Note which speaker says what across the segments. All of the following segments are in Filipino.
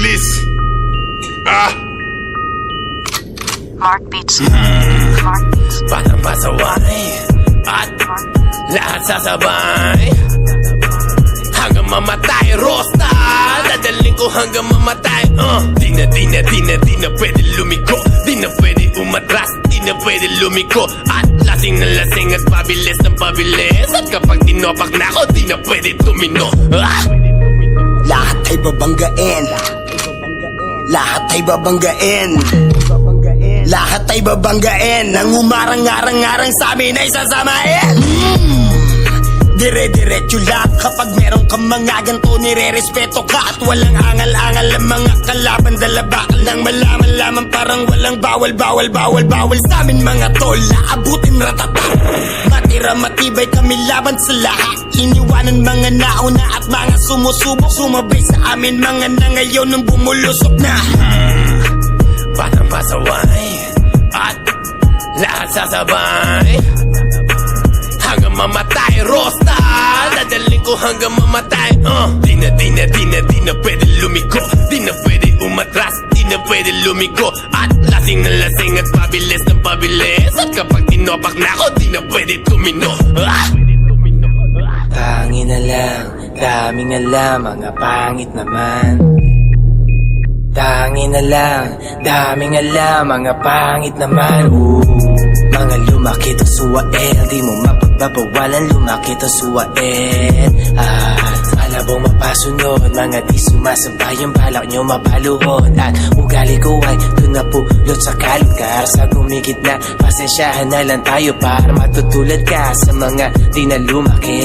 Speaker 1: bilis.
Speaker 2: Mark Beats. Mark Beats.
Speaker 3: Batang pasaway at lahat sasabay hanggang mamatay. Rosta, dadaling ko hanggang mamatay. Di na pwede lumiko, di na pwede umatras, di na pwede lumiko. At lasing na lasing at pabilis ng pabilis. At kapag tinopak na ako, di na pwede tumino.
Speaker 4: Lahat ay babanggain, lahat ay babanggain, lahat ay babanggain. Ang umarang-arang-arang sa amin ay sasamain. Dire-diretso lang kapag meron kang mga ganto, nire-respeto ka at walang angal-angal ang mga kalaban. Dala bakal lang malaman lamang, parang walang bawal sa amin mga tol. Aabutin ratata, matira matibay kami laban sa lahat. Iniwanan mga nauna at mga sumusubok, sumabay sa amin mga na ngayon nang bumulusok na.
Speaker 3: Batang pasaway at lahat sasabay hanggang mamatay. Rosta, dadaling ko hanggang mamatay. Di na pwede lumiko, di na pwede umatras, di na pwede lumiko. At lasing na lasing at pabilis ng pabilis. At kapag tinopak na ako, di na pwede tumino.
Speaker 5: Pangin na lang, daming alam, mga pangit naman. Tangin na lang, daming alam, mga pangit naman. Mga lumaki to suwael, di mo mapagbabawalan, lumaki to suwael. At alabong mapasunod, mga di sumasabay, yung balak nyo mapaluhod. At ugali ko ay doon napulot sa kalugar. Sa gumigit na, pasensyahan na lang tayo para matutulad ka sa mga di na lumaki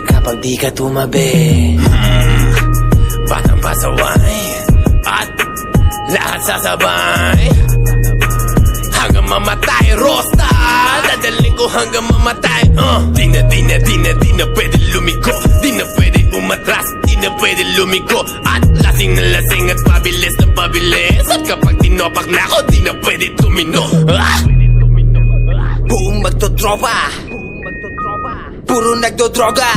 Speaker 5: kapag di ka tumabi.
Speaker 3: Batang pasaway at lahat sasabay hanggang mamatay. Rosta, dadaling ko hanggang mamatay. Di na pwede lumiko, di na pwede umatras, di na pwede lumiko. At lasing na lasing at pabilis ng pabilis. At kapag tinopak na ako, di na pwede tumino.
Speaker 4: Buong magtotropa, puro nagdodroga,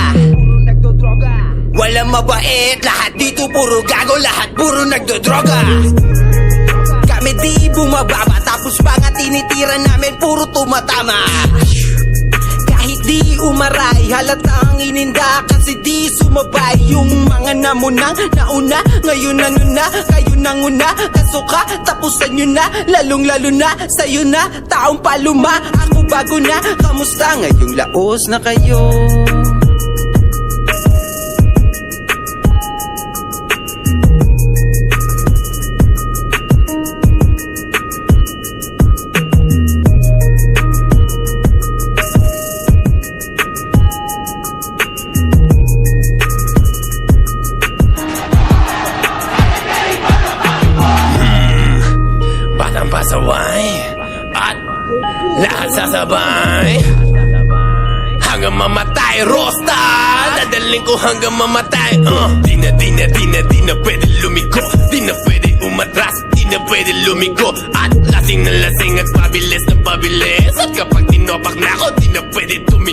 Speaker 4: walang mabait, lahat dito puro gago, lahat puro nagdodroga. Kami di bumababa, tapos mga tinitira namin puro tumatama. Kahit di umaray, halatang ininda kasi di sumabay. Yung mga namunang nauna, ngayon ano na, kayo nanguna. Kasuka, tapusan nyo na, lalong lalo na sa'yo na, taong paluma. Ako bago na, kamusta ngayong laos na kayo?
Speaker 3: Pasaway at lahat sasabay hanggang mamatay. Rosta, dadaling ko hanggang mamatay. Di na pwede lumiko, di na pwede umatras, di na pwede lumiko. At lasing na lasing at pabilis ng pabilis. At kapag tinopak na ako, di na pwede tumino.